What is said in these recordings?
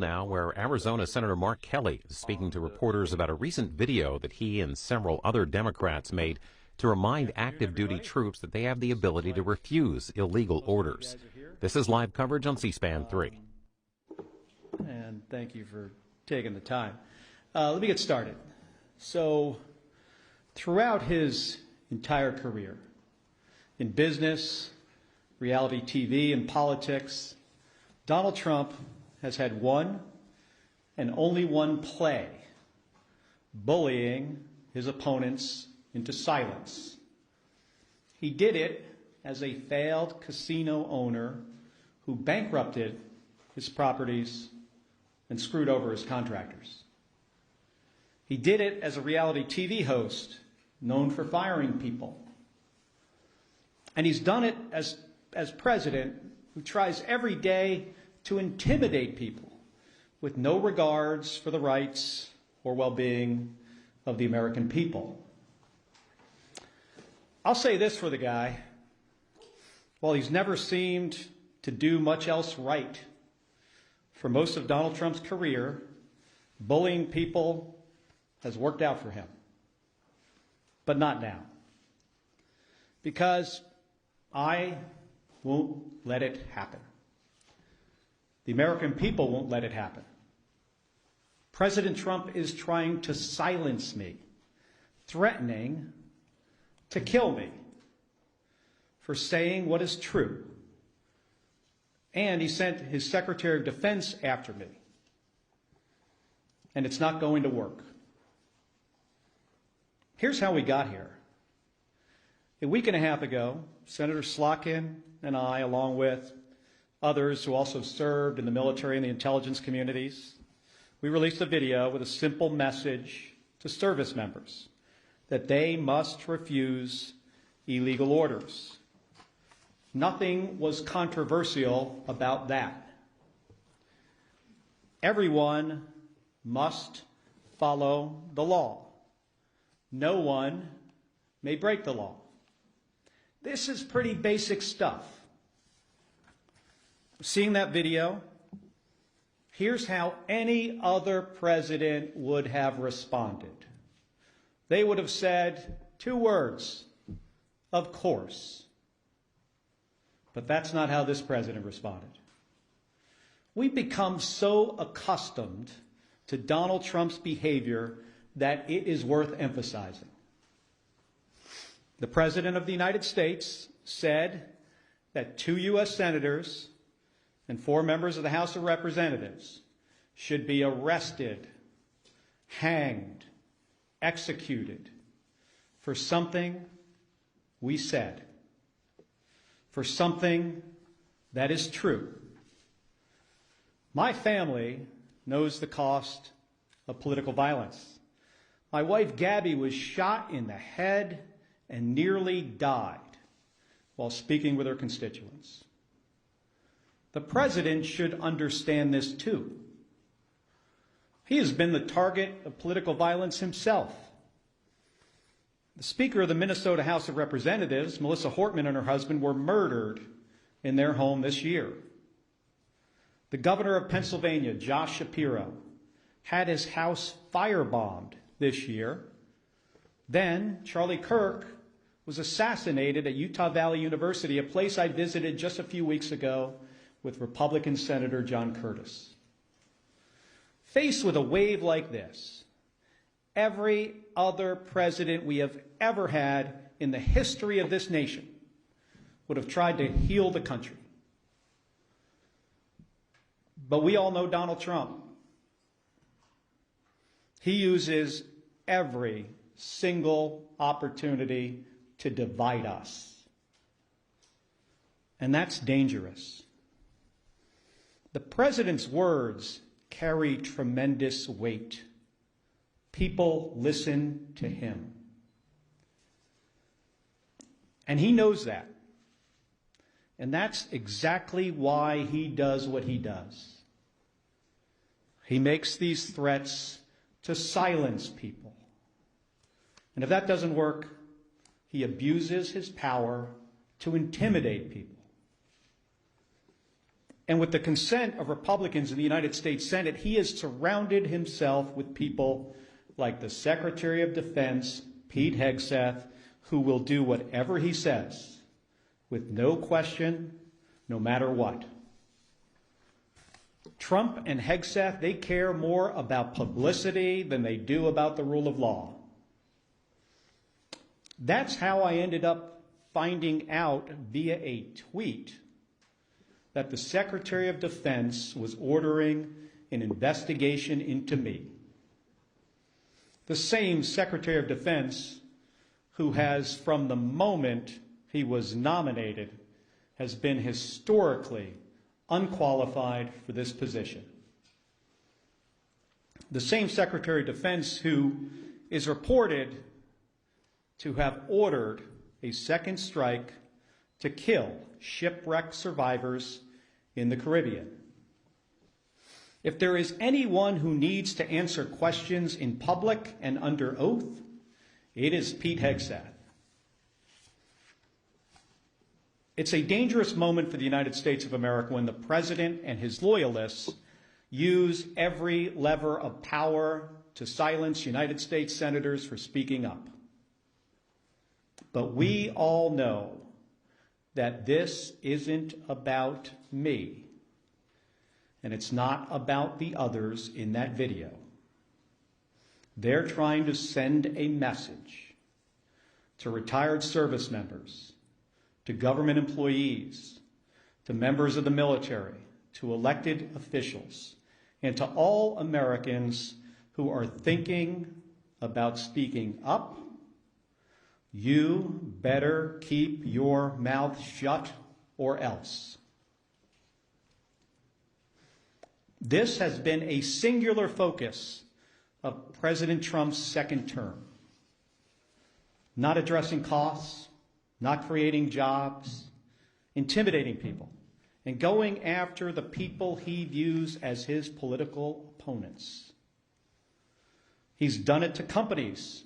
now, where Arizona Senator Mark Kelly is speaking to reporters about a recent video that he and several other Democrats made to remind active duty troops that they have the ability to refuse illegal orders. This is live coverage on C-SPAN 3. And thank you for taking the time. Let me get started. So, throughout his entire career, in business, reality TV, and politics, Donald Trump has had one and only one play: bullying his opponents into silence. He did it as a failed casino owner who bankrupted his properties and screwed over his contractors. He did it as a reality TV host known for firing people. And he's done it as president who tries every day to intimidate people with no regards for the rights or well-being of the American people. I'll say this for the guy: while he's never seemed to do much else right, for most of Donald Trump's career, bullying people has worked out for him. But not now. Because I won't let it happen. The American people won't let it happen. President Trump is trying to silence me, threatening to kill me for saying what is true. And he sent his Secretary of Defense after me. And it's not going to work. Here's how we got here. A week and a half ago, Senator Slotkin and I, along with others who also served in the military and the intelligence communities, we released a video with a simple message to service members that they must refuse illegal orders. Nothing was controversial about that. Everyone must follow the law. No one may break the law. This is pretty basic stuff. Seeing that video, here's how any other president would have responded. They would have said 2 words: of course. But that's not how this president responded. We've become so accustomed to Donald Trump's behavior that it is worth emphasizing. The President of the United States said that 2 U.S. senators and 4 members of the House of Representatives should be arrested, hanged, executed for something we said, for something that is true. My family knows the cost of political violence. My wife, Gabby, was shot in the head and nearly died while speaking with her constituents. The president should understand this too. He has been the target of political violence himself. The Speaker of the Minnesota House of Representatives, Melissa Hortman, and her husband were murdered in their home this year. The Governor of Pennsylvania, Josh Shapiro, had his house firebombed this year. Then Charlie Kirk was assassinated at Utah Valley University, a place I visited just a few weeks ago with Republican Senator John Curtis. Faced with a wave like this, every other president we have ever had in the history of this nation would have tried to heal the country. But we all know Donald Trump. He uses every single opportunity to divide us. And that's dangerous. The president's words carry tremendous weight. People listen to him. And he knows that. And that's exactly why he does what he does. He makes these threats to silence people. And if that doesn't work, he abuses his power to intimidate people. And with the consent of Republicans in the United States Senate, he has surrounded himself with people like the Secretary of Defense, Pete Hegseth, who will do whatever he says with no question, no matter what. Trump and Hegseth, they care more about publicity than they do about the rule of law. That's how I ended up finding out via a tweet that the Secretary of Defense was ordering an investigation into me. The same Secretary of Defense who has, from the moment he was nominated, has been historically unqualified for this position. The same Secretary of Defense who is reported to have ordered a second strike to kill shipwreck survivors in the Caribbean. If there is anyone who needs to answer questions in public and under oath, it is Pete Hegseth. It's a dangerous moment for the United States of America when the president and his loyalists use every lever of power to silence United States senators for speaking up. But we all know that this isn't about me, and it's not about the others in that video. They're trying to send a message to retired service members, to government employees, to members of the military, to elected officials, and to all Americans who are thinking about speaking up. You better keep your mouth shut or else. This has been a singular focus of President Trump's second term. Not addressing costs, not creating jobs, intimidating people, and going after the people he views as his political opponents. He's done it to companies.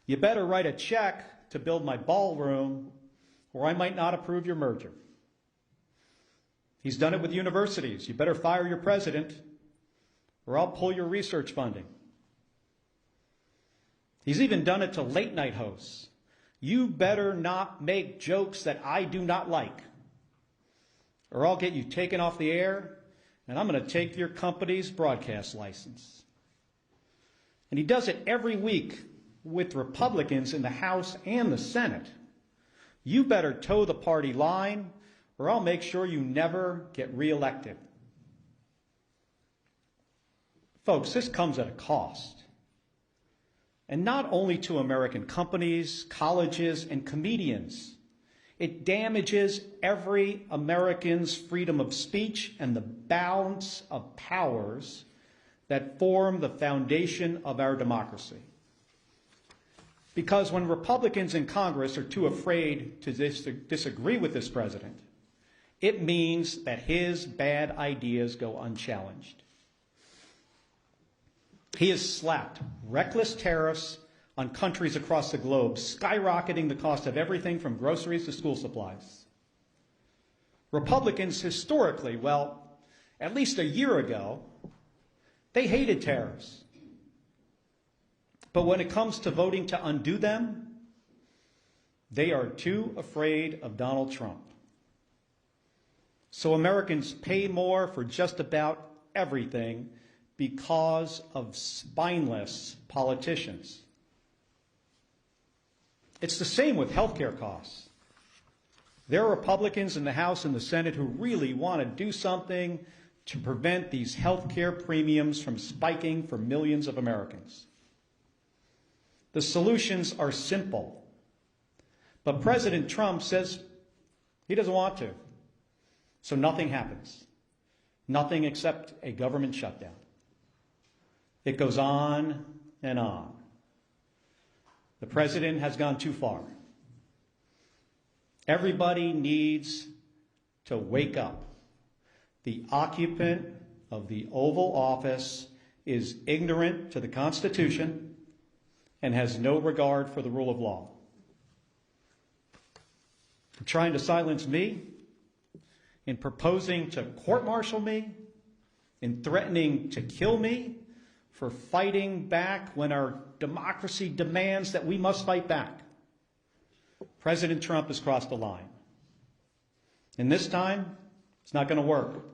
You better write a check to build my ballroom, or I might not approve your merger. He's done it with universities. You better fire your president, or I'll pull your research funding. He's even done it to late-night hosts. You better not make jokes that I do not like, or I'll get you taken off the air, and I'm going to take your company's broadcast license. And he does it every week with Republicans in the House and the Senate. You better toe the party line, or I'll make sure you never get reelected. Folks, this comes at a cost. And not only to American companies, colleges, and comedians. It damages every American's freedom of speech and the balance of powers that form the foundation of our democracy. Because when Republicans in Congress are too afraid to disagree with this president, it means that his bad ideas go unchallenged. He has slapped reckless tariffs on countries across the globe, skyrocketing the cost of everything from groceries to school supplies. Republicans historically, well, at least a year ago, they hated tariffs. But when it comes to voting to undo them, they are too afraid of Donald Trump. So Americans pay more for just about everything because of spineless politicians. It's the same with healthcare costs. There are Republicans in the House and the Senate who really want to do something to prevent these healthcare premiums from spiking for millions of Americans. The solutions are simple, but President Trump says he doesn't want to. So nothing happens. Nothing except a government shutdown. It goes on and on. The president has gone too far. Everybody needs to wake up. The occupant of the Oval Office is ignorant to the Constitution and has no regard for the rule of law. Trying to silence me in proposing to court-martial me, in threatening to kill me, for fighting back when our democracy demands that we must fight back. President Trump has crossed the line. And this time, it's not going to work.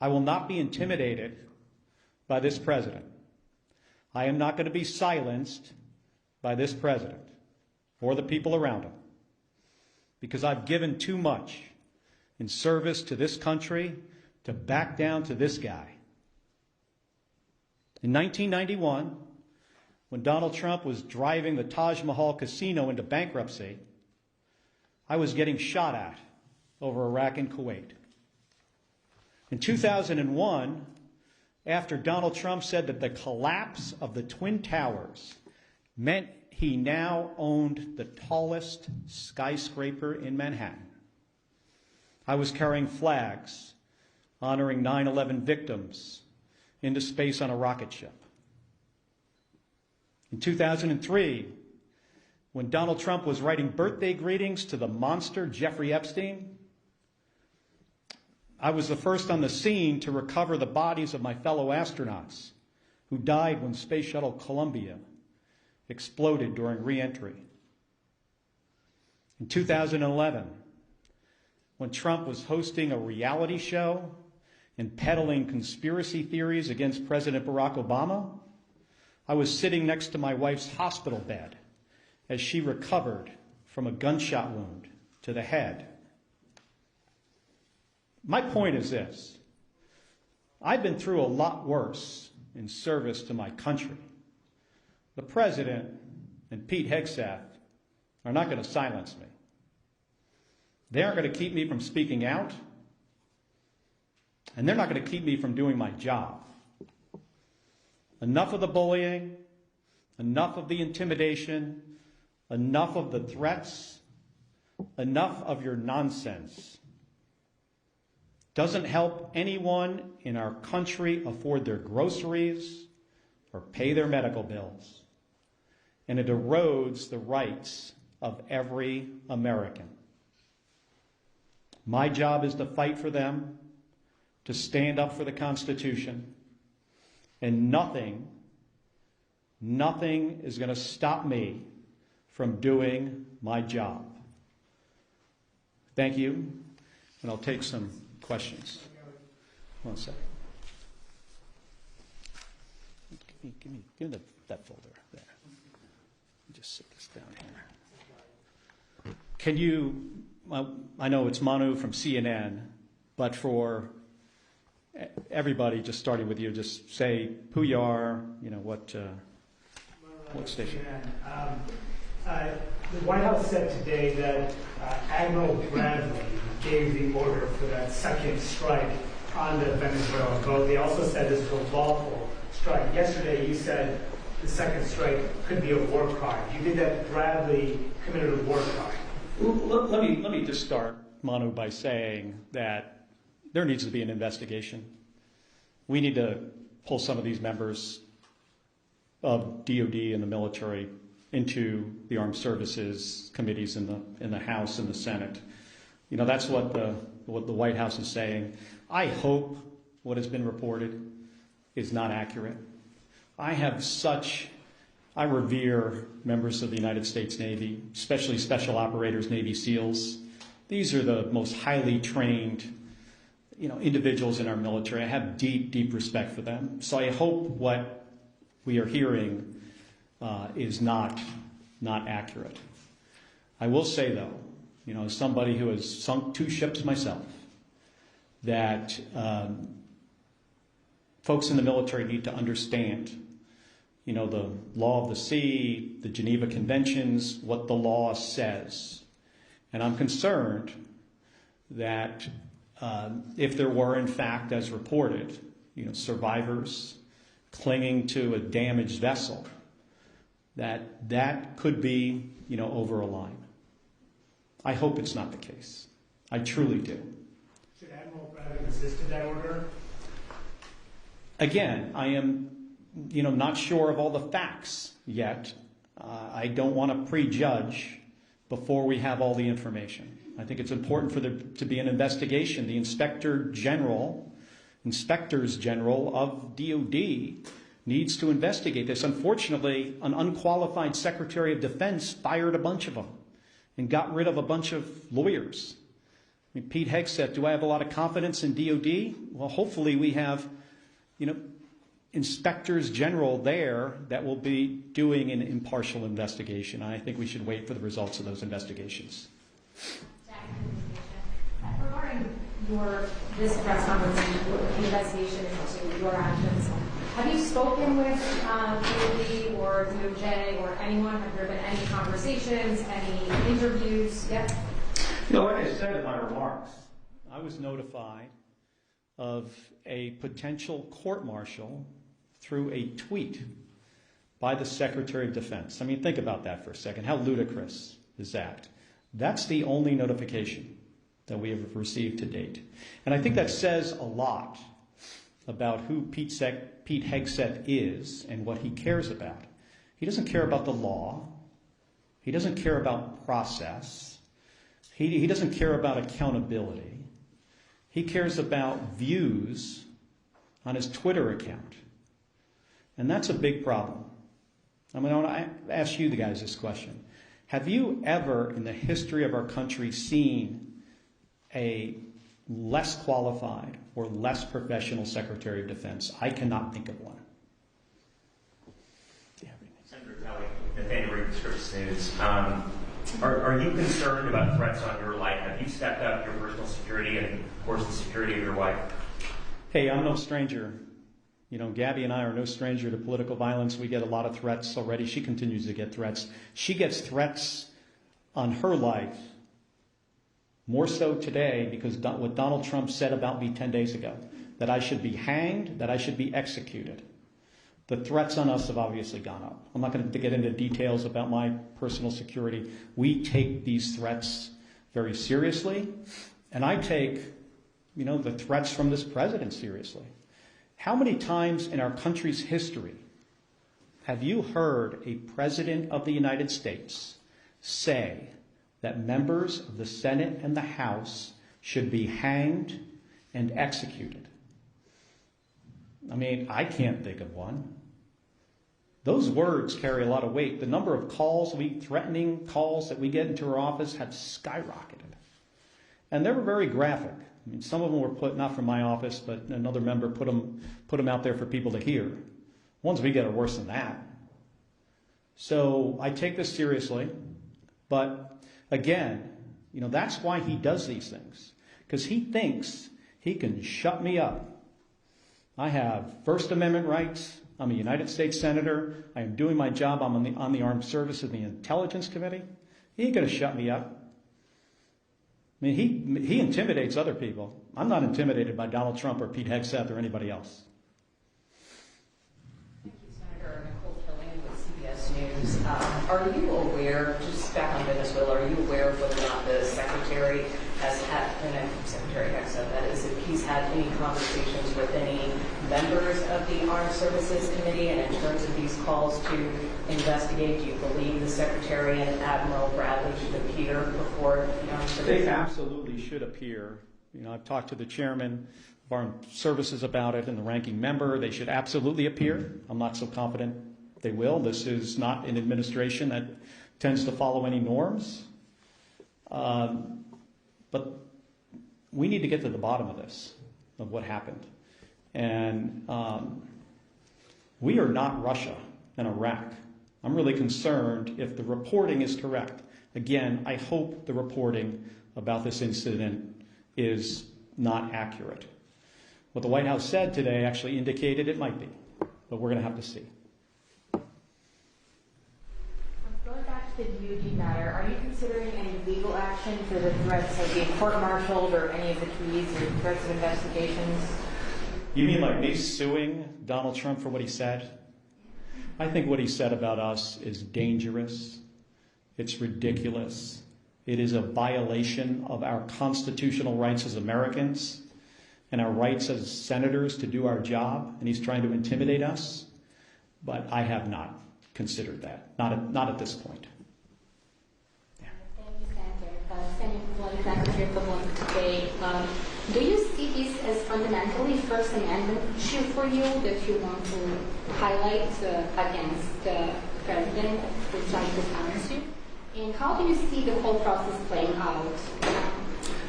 I will not be intimidated by this president. I am not going to be silenced by this president or the people around him, because I've given too much in service to this country to back down to this guy. In 1991, when Donald Trump was driving the Taj Mahal casino into bankruptcy, I was getting shot at over Iraq and Kuwait. In 2001, after Donald Trump said that the collapse of the Twin Towers meant he now owned the tallest skyscraper in Manhattan, I was carrying flags honoring 9/11 victims into space on a rocket ship. In 2003, when Donald Trump was writing birthday greetings to the monster Jeffrey Epstein, I was the first on the scene to recover the bodies of my fellow astronauts who died when Space Shuttle Columbia exploded during re-entry. In 2011, when Trump was hosting a reality show and peddling conspiracy theories against President Barack Obama, I was sitting next to my wife's hospital bed as she recovered from a gunshot wound to the head. My point is this: I've been through a lot worse in service to my country. The president and Pete Hegseth are not going to silence me. They aren't going to keep me from speaking out, and they're not going to keep me from doing my job. Enough of the bullying, enough of the intimidation, enough of the threats, enough of your nonsense. Doesn't help anyone in our country afford their groceries or pay their medical bills. And it erodes the rights of every American. My job is to fight for them, to stand up for the Constitution, and nothing is going to stop me from doing my job. Thank you, and I'll take some questions. One second. Give me that folder there. Just sit this down here. Can you, I know it's Manu from CNN, but for everybody, just starting with you, just say who you are, what station. The White House said today that Admiral Bradley gave the order for that second strike on the Venezuelan boat. They also said this was a lawful strike. Yesterday you said the second strike could be a war crime. You think that Bradley committed a war crime? Let me just start, Manu, by saying that there needs to be an investigation. We need to pull some of these members of DOD and the military into the armed services committees in the House and the Senate. That's what the White House is saying. I hope what has been reported is not accurate. I revere members of the United States Navy, especially special operators, Navy SEALs. These are the most highly trained, individuals in our military. I have deep, deep respect for them. So I hope what we are hearing is not accurate. I will say, though, as somebody who has sunk 2 ships myself, that folks in the military need to understand, the law of the sea, the Geneva Conventions, what the law says. And I'm concerned that if there were, in fact, as reported, survivors clinging to a damaged vessel, that could be, over a line. I hope it's not the case. I truly do. Should Admiral Bradley resist that order? Again, I am, not sure of all the facts yet. I don't want to prejudge before we have all the information. I think it's important for there to be an investigation. The inspectors general of DOD needs to investigate this. Unfortunately, an unqualified Secretary of Defense fired a bunch of them and got rid of a bunch of lawyers. I mean, Pete Hegseth, do I have a lot of confidence in DOD? Well, hopefully we have, inspectors general there that will be doing an impartial investigation. I think we should wait for the results of those investigations. Regarding this press conference investigation into your actions, have you spoken with DOD or DOJ or anyone? Have there been any conversations, any interviews yet? Like I said in my remarks, I was notified of a potential court-martial through a tweet by the Secretary of Defense. I mean, think about that for a second. How ludicrous is that? That's the only notification that we have received to date. And I think that says a lot about who Pete Hegseth is and what he cares about. He doesn't care about the law. He doesn't care about process. He doesn't care about accountability. He cares about views on his Twitter account. And that's a big problem. I mean, I want to ask you guys this question. Have you ever in the history of our country seen a less qualified or less professional Secretary of Defense? I cannot think of one. Senator Kelly, Nathaniel Reed, Scripps News. Are you concerned about threats on your life? Have you stepped up your personal security and, of course, the security of your wife? Hey, I'm no stranger. Gabby and I are no stranger to political violence. We get a lot of threats already. She continues to get threats. She gets threats on her life more so today because what Donald Trump said about me 10 days ago, that I should be hanged, that I should be executed. The threats on us have obviously gone up. I'm not going to get into details about my personal security. We take these threats very seriously, and I take, the threats from this president seriously. How many times in our country's history have you heard a president of the United States say that members of the Senate and the House should be hanged and executed? I mean, I can't think of one. Those words carry a lot of weight. The number of threatening calls that we get into our office have skyrocketed. And they were very graphic. I mean, some of them were put, not from my office, but another member put them out there for people to hear. Ones we get are worse than that. So I take this seriously. But again, that's why he does these things. Because he thinks he can shut me up. I have First Amendment rights. I'm a United States Senator. I am doing my job. I'm on the Armed Services and the Intelligence Committee. He ain't going to shut me up. I mean, he intimidates other people. I'm not intimidated by Donald Trump or Pete Hegseth or anybody else. Thank you, Senator. Nicole Killian with CBS News. Are you aware, just back on Venezuela, are you aware of whether or not the Secretary has had, and Secretary Hegseth, that is, if he's had any conversations with any members of the Armed Services Committee, and in terms of these calls to investigate, do you believe the Secretary and Admiral Bradley should appear before the Armed Services? They absolutely should appear. I've talked to the chairman of Armed Services about it and the ranking member. They should absolutely appear. I'm not so confident they will. This is not an administration that tends to follow any norms. But we need to get to the bottom of this, of what happened. And we are not Russia and Iraq. I'm really concerned if the reporting is correct. Again, I hope the reporting about this incident is not accurate. What the White House said today actually indicated it might be, but we're going to have to see. Going back to the DOD matter, are you considering any legal action for the threats of being court-martialed or any of the tweets or threats of investigations? You mean like me suing Donald Trump for what he said? I think what he said about us is dangerous. It's ridiculous. It is a violation of our constitutional rights as Americans and our rights as senators to do our job, and he's trying to intimidate us. But I have not considered that, not at this point. Yeah. Secretary of the Home today. Do you see this as fundamentally First Amendment issue for you that you want to highlight against the president who tried to silence you? And how do you see the whole process playing out?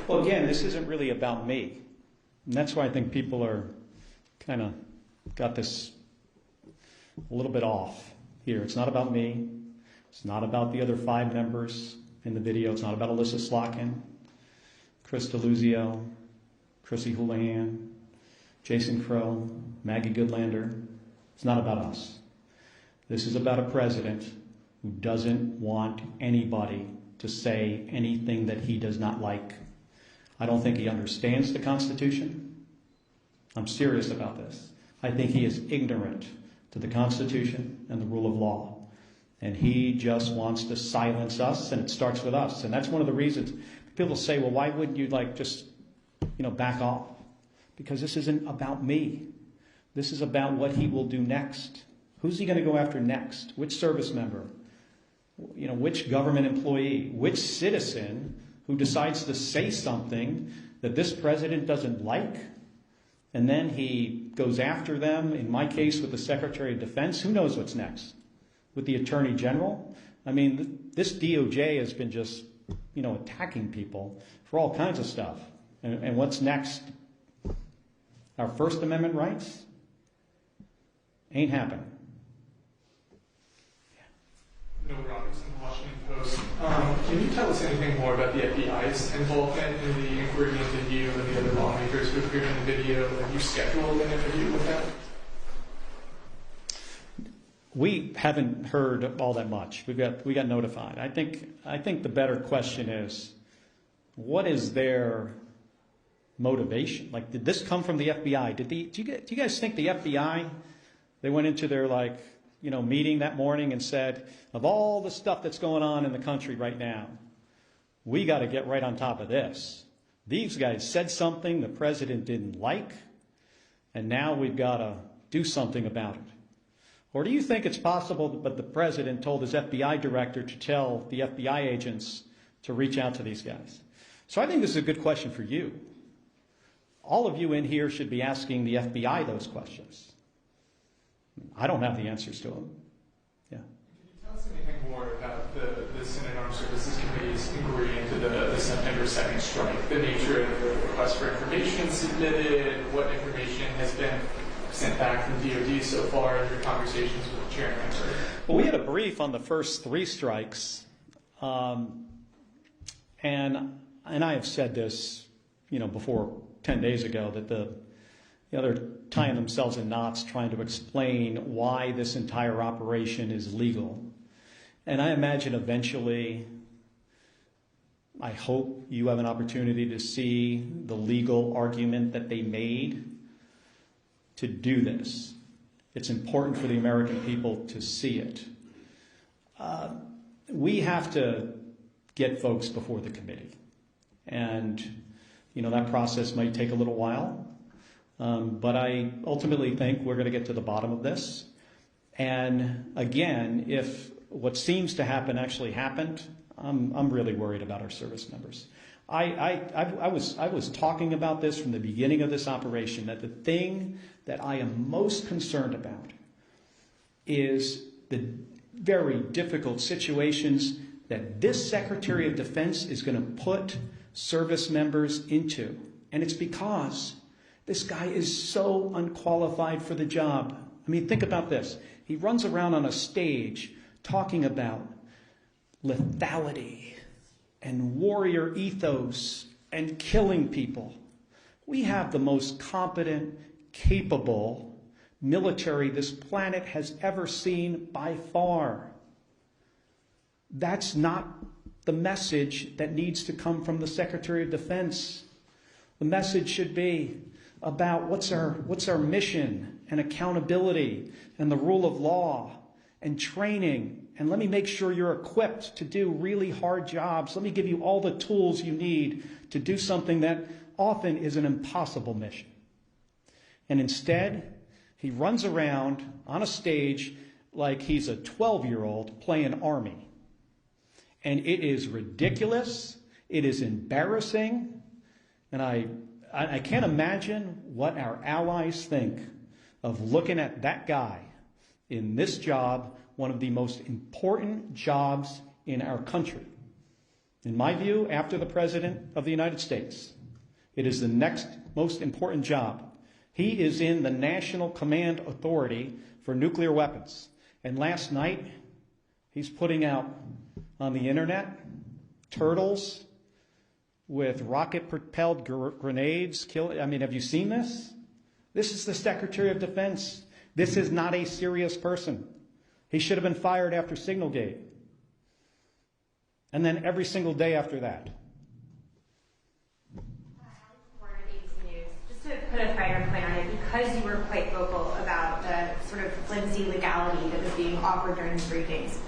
Well, again, this isn't really about me. And that's why I think people are kind of got this a little bit off here. It's not about me. It's not about the other 5 members in the video. It's not about Alyssa Slotkin, Chris DeLuzio, Chrissy Houlihan, Jason Crow, Maggie Goodlander. It's not about us. This is about a president who doesn't want anybody to say anything that he does not like. I don't think he understands the Constitution. I'm serious about this. I think he is ignorant to the Constitution and the rule of law. And he just wants to silence us, and it starts with us. And that's one of the reasons people say, well, why wouldn't you just back off? Because this isn't about me. This is about what he will do next. Who's he going to go after next? Which service member? Which government employee? Which citizen who decides to say something that this president doesn't like? And then he goes after them, in my case with the Secretary of Defense. Who knows what's next? With the Attorney General? I mean, this DOJ has been just, attacking people for all kinds of stuff. And what's next? Our First Amendment rights? Ain't happening. Noah Robertson, Washington Post. Can you tell us anything more about the FBI's involvement in the inquiry into you and the other lawmakers who appeared in the video? Have you scheduled an interview with them? We haven't heard all that much. We got notified. I think the better question is, what is their motivation? Did this come from the FBI? Do you guys think the FBI, they went into their meeting that morning and said, of all the stuff that's going on in the country right now, we got to get right on top of this. These guys said something the president didn't like, and now we've got to do something about it. Or do you think it's possible that the president told his FBI director to tell the FBI agents to reach out to these guys? So I think this is a good question for you. All of you in here should be asking the FBI those questions. I don't have the answers to them. Yeah. Can you tell us anything more about the Senate Armed Services Committee's inquiry into the September 2nd strike? The nature of the request for information submitted, what information has been sent back from DOD so far in your conversations with the chairman? Well, we had a brief on the first 3 strikes, and I have said this, before 10 days ago, that they're tying themselves in knots trying to explain why this entire operation is legal. And I imagine eventually, I hope you have an opportunity to see the legal argument that they made to do this. It's important for the American people to see it. We have to get folks before the committee. And, that process might take a little while. But I ultimately think we're going to get to the bottom of this. And again, if what seems to happen actually happened, I'm really worried about our service members. I was talking about this from the beginning of this operation, that the thing that I am most concerned about is the very difficult situations that this Secretary of Defense is going to put service members into. And it's because this guy is so unqualified for the job. I mean, think about this. He runs around on a stage talking about lethality and warrior ethos and killing people. We have the most competent, capable military this planet has ever seen by far. That's not the message that needs to come from the Secretary of Defense. The message should be about what's our mission and accountability and the rule of law and training. And let me make sure you're equipped to do really hard jobs. Let me give you all the tools you need to do something that often is an impossible mission. And instead, he runs around on a stage like he's a 12-year-old playing Army. And it is ridiculous. It is embarrassing, and I can't imagine what our allies think of looking at that guy in this job, one of the most important jobs in our country. In my view, after the President of the United States, it is the next most important job. He is in the National Command Authority for Nuclear Weapons. And last night, he's putting out on the internet turtles with rocket-propelled grenades. Have you seen this? This is the Secretary of Defense. This is not a serious person. He should have been fired after Signalgate. And then every single day after that. Just to put a finer point on it, because you were quite vocal about the sort of flimsy legality that was being offered during the briefings,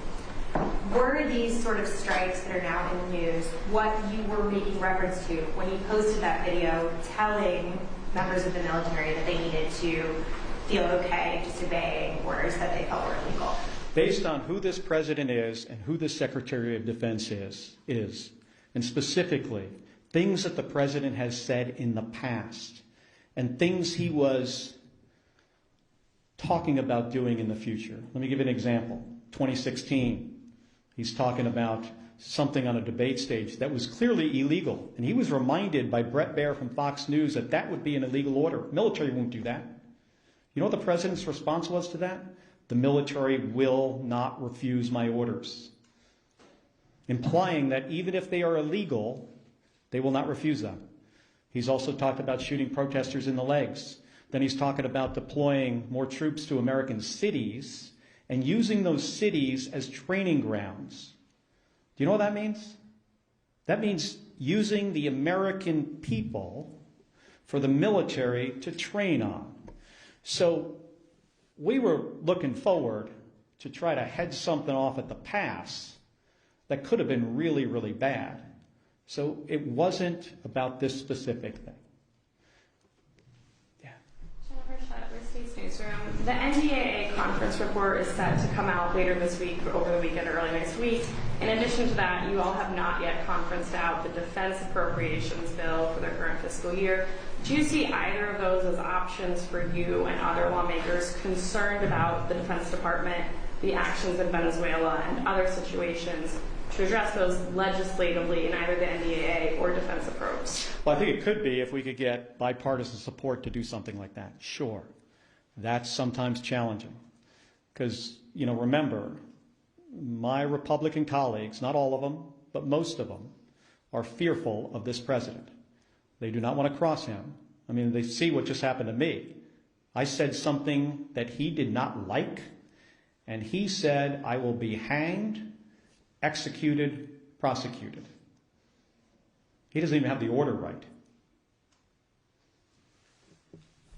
were these sort of strikes that are now in the news what you were making reference to when you posted that video telling members of the military that they needed to feel okay just obeying orders that they felt were illegal? Based on who this president is and who the Secretary of Defense is, and specifically things that the president has said in the past and things he was talking about doing in the future. Let me give you an example. 2016, he's talking about something on a debate stage that was clearly illegal. And he was reminded by Brett Baer from Fox News that that would be an illegal order. Military won't do that. You know what the president's response was to that? The military will not refuse my orders. Implying that even if they are illegal, they will not refuse them. He's also talked about shooting protesters in the legs. Then he's talking about deploying more troops to American cities and using those cities as training grounds. Do you know what that means? That means using the American people for the military to train on. So we were looking forward to try to head something off at the pass that could have been really, really bad. So it wasn't about this specific thing. Yeah. Jennifer Shutt with State's Newsroom. The NDAA conference report is set to come out later this week, over the weekend, or early next week. In addition to that, you all have not yet conferenced out the defense appropriations bill for the current fiscal year. Do you see either of those as options for you and other lawmakers concerned about the Defense Department, the actions in Venezuela, and other situations to address those legislatively in either the NDAA or defense approach? Well, I think it could be if we could get bipartisan support to do something like that. Sure. That's sometimes challenging. Because, remember, my Republican colleagues, not all of them, but most of them, are fearful of this president. They do not want to cross him. They see what just happened to me. I said something that he did not like, and he said, I will be hanged, executed, prosecuted. He doesn't even have the order right.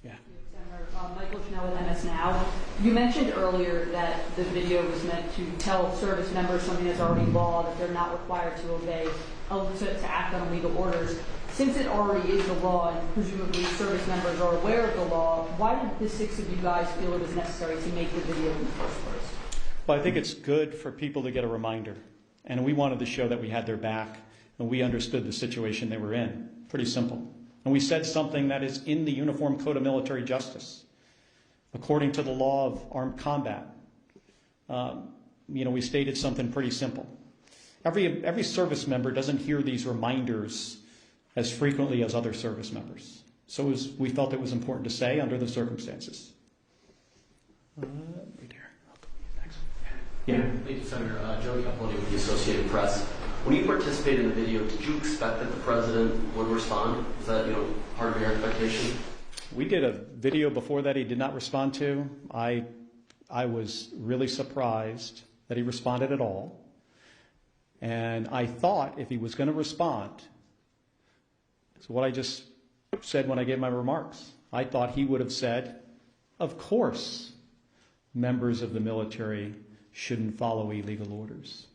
Yeah. Senator Michael Schnell with MS Now. You mentioned earlier that the video was meant to tell service members something that's already law, that they're not required to obey, to act on illegal orders. Since it already is the law, and presumably service members are aware of the law, why did the six of you guys feel it was necessary to make the video in the first place? Well, I think it's good for people to get a reminder. And we wanted to show that we had their back and we understood the situation they were in. Pretty simple. And we said something that is in the Uniform Code of Military Justice. According to the law of armed combat, we stated something pretty simple. Every service member doesn't hear these reminders as frequently as other service members. So we felt it was important to say under the circumstances. Right here. Thanks. Yeah. Thank you, Senator. Joe Capponi with the Associated Press. When you participated in the video, did you expect that the president would respond? Was that, part of your expectation? We did a video before that he did not respond to. I was really surprised that he responded at all. And I thought if he was going to respond, so what I just said when I gave my remarks, I thought he would have said, of course, members of the military shouldn't follow illegal orders.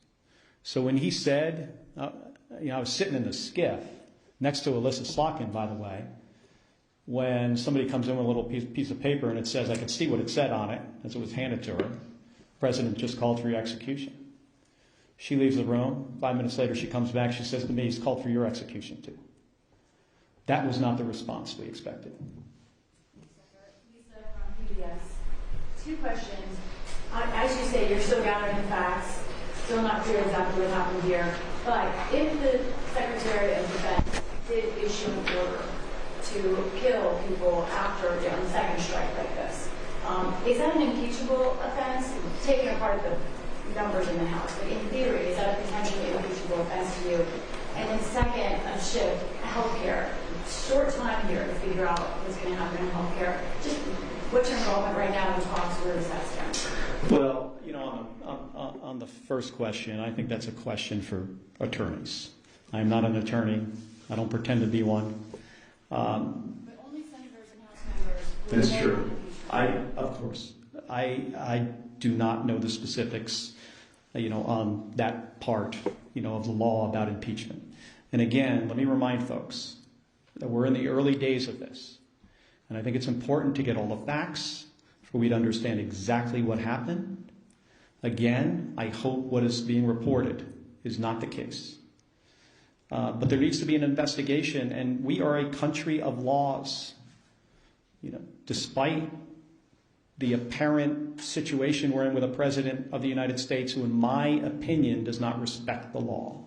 So when he said, I was sitting in the skiff next to Alyssa Slotkin, by the way, when somebody comes in with a little piece of paper and it says, I could see what it said on it as it was handed to her, the president just called for your execution. She leaves the room. 5 minutes later, she comes back. She says to me, he's called for your execution too. That was not the response we expected. Lisa from PBS. 2 questions. As you say, you're still gathering the facts. Still not clear exactly what happened here. But if the Secretary of Defense did issue an order to kill people after a second strike like this, is that an impeachable offense? Taking apart the numbers in the House, but in theory, is that a potentially impeachable offense to you? And then second, a shift, healthcare. Short time here to figure out what's going to happen in healthcare. Just what's your involvement right now in talks? Where does that stand? Well, you know, on the first question, I think that's a question for attorneys. I am not an attorney. I don't pretend to be one. But only senators and House members. That's true. Of course. I do not know the specifics, on that part, of the law about impeachment. And again, let me remind folks that we're in the early days of this. And I think it's important to get all the facts for we to understand exactly what happened. Again, I hope what is being reported is not the case. But there needs to be an investigation, and we are a country of laws. Despite the apparent situation we're in with a president of the United States who, in my opinion, does not respect the law.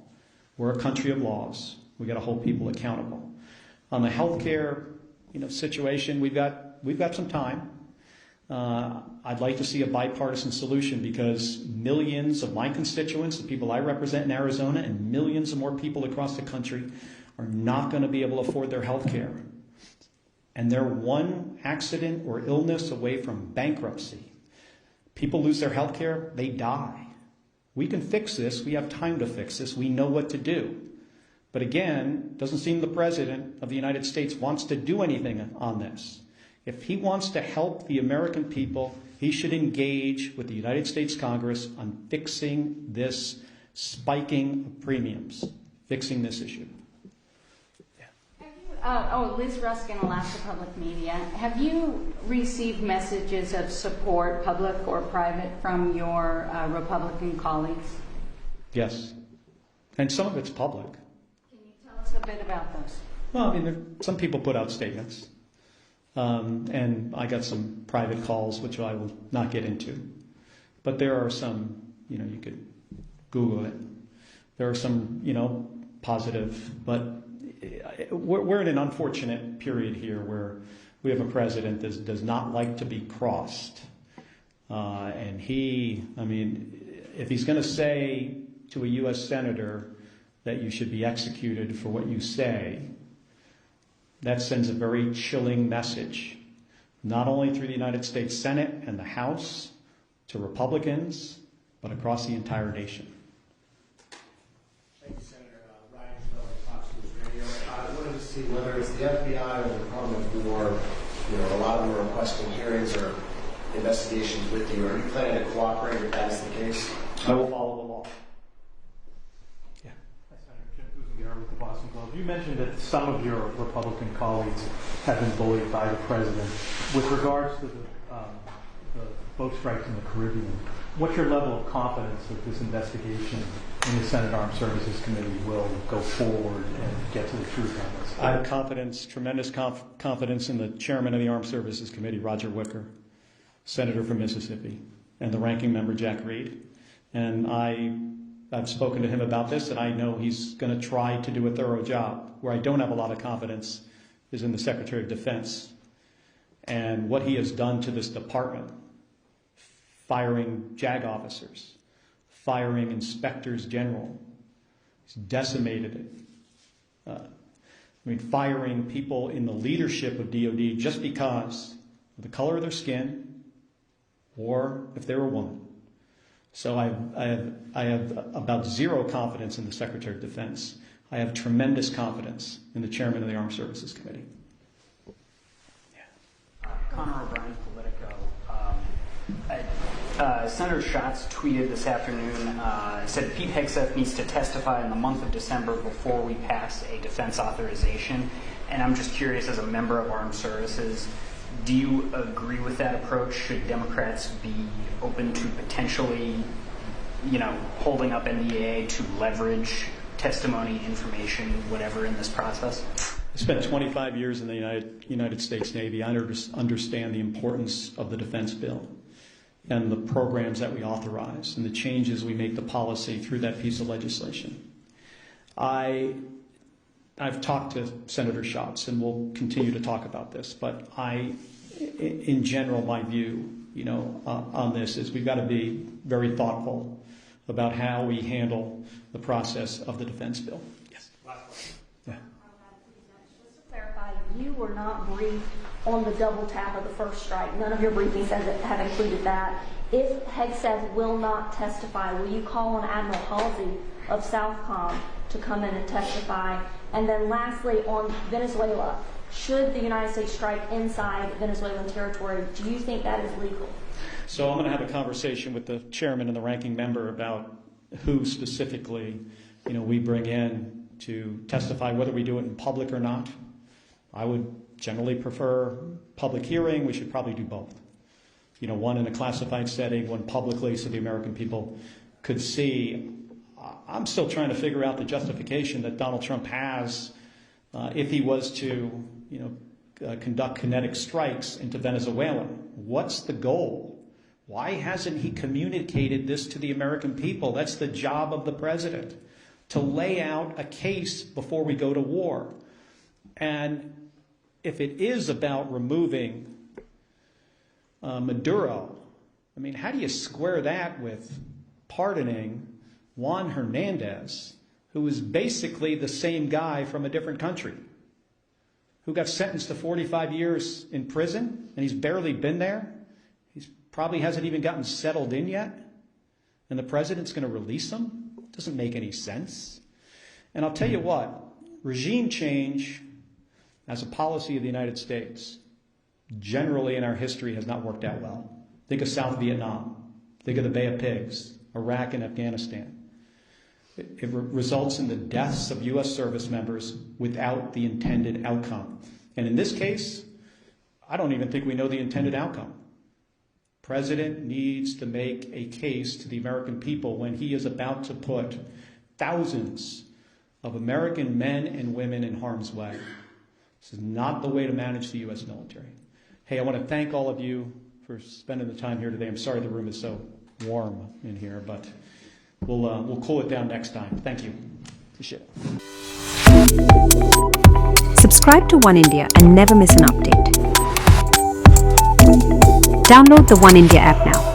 We're a country of laws. We've got to hold people accountable. On the healthcare, situation, we've got some time. I'd like to see a bipartisan solution because millions of my constituents, the people I represent in Arizona, and millions of more people across the country are not going to be able to afford their health care. And they're one accident or illness away from bankruptcy. People lose their health care, they die. We can fix this. We have time to fix this. We know what to do. But again, it doesn't seem the President of the United States wants to do anything on this. If he wants to help the American people, he should engage with the United States Congress on fixing this spiking of premiums, fixing this issue. Liz Ruskin, Alaska Public Media. Have you received messages of support, public or private, from your Republican colleagues? Yes. And some of it's public. Can you tell us a bit about those? Well, some people put out statements. And I got some private calls, which I will not get into. But there are some, you could Google it. There are some, positive, but we're in an unfortunate period here where we have a president that does not like to be crossed. And if he's going to say to a U.S. senator that you should be executed for what you say, that sends a very chilling message, not only through the United States Senate and the House to Republicans, but across the entire nation. Thank you, Senator. Ryan Schmell, Fox News Radio. I wanted to see whether it's the FBI or the Department of War, a lot of them are requesting hearings or investigations with you. Are you planning to cooperate if that is the case? I will follow the law. Hi, Senator Jim Husengar with the Boston Globe. You mentioned that some of your Republican colleagues have been bullied by the president. With regards to the boat strikes in the Caribbean, what's your level of confidence that this investigation in the Senate Armed Services Committee will go forward and get to the truth on this? I have confidence, tremendous confidence in the chairman of the Armed Services Committee, Roger Wicker, senator from Mississippi, and the ranking member, Jack Reed. And I've spoken to him about this, and I know he's going to try to do a thorough job. Where I don't have a lot of confidence is in the Secretary of Defense and what he has done to this department, firing JAG officers, firing inspectors general. He's decimated it. Firing people in the leadership of DOD just because of the color of their skin or if they're a woman. So I have about zero confidence in the Secretary of Defense. I have tremendous confidence in the chairman of the Armed Services Committee. Connor O'Brien, Politico. Senator Schatz tweeted this afternoon, said Pete Hegseth needs to testify in the month of December before we pass a defense authorization. And I'm just curious, as a member of Armed Services, do you agree with that approach? Should Democrats be open to potentially holding up NDAA to leverage testimony, information, whatever in this process? I spent 25 years in the United States Navy. I understand the importance of the defense bill and the programs that we authorize and the changes we make to policy through that piece of legislation. I've talked to Senator Schatz, and we'll continue to talk about this, but in general, my view, on this is we've got to be very thoughtful about how we handle the process of the defense bill. Yes. Last question. Yeah. Just to clarify, you were not briefed on the double tap of the first strike. None of your briefings have included that. If Hegseth will not testify, will you call on Admiral Halsey of Southcom to come in and testify? And then lastly, on Venezuela, should the United States strike inside Venezuelan territory, do you think that is legal? So I'm going to have a conversation with the chairman and the ranking member about who specifically, we bring in to testify, whether we do it in public or not. I would generally prefer public hearing. We should probably do both. One in a classified setting, one publicly, so the American people could see. I'm still trying to figure out the justification that Donald Trump has if he was to, conduct kinetic strikes into Venezuela. What's the goal? Why hasn't he communicated this to the American people? That's the job of the president, to lay out a case before we go to war. And if it is about removing Maduro, how do you square that with pardoning Juan Hernandez, who is basically the same guy from a different country, who got sentenced to 45 years in prison, and he's barely been there? He probably hasn't even gotten settled in yet, and the president's going to release him? It doesn't make any sense. And I'll tell you what, regime change as a policy of the United States generally in our history has not worked out well. Think of South Vietnam. Think of the Bay of Pigs, Iraq and Afghanistan. It results in the deaths of U.S. service members without the intended outcome. And in this case, I don't even think we know the intended outcome. President needs to make a case to the American people when he is about to put thousands of American men and women in harm's way. This is not the way to manage the U.S. military. Hey, I want to thank all of you for spending the time here today. I'm sorry the room is so warm in here, but we'll cool it down next time. Thank you. Appreciate it. Subscribe to One India and never miss an update. Download the One India app now.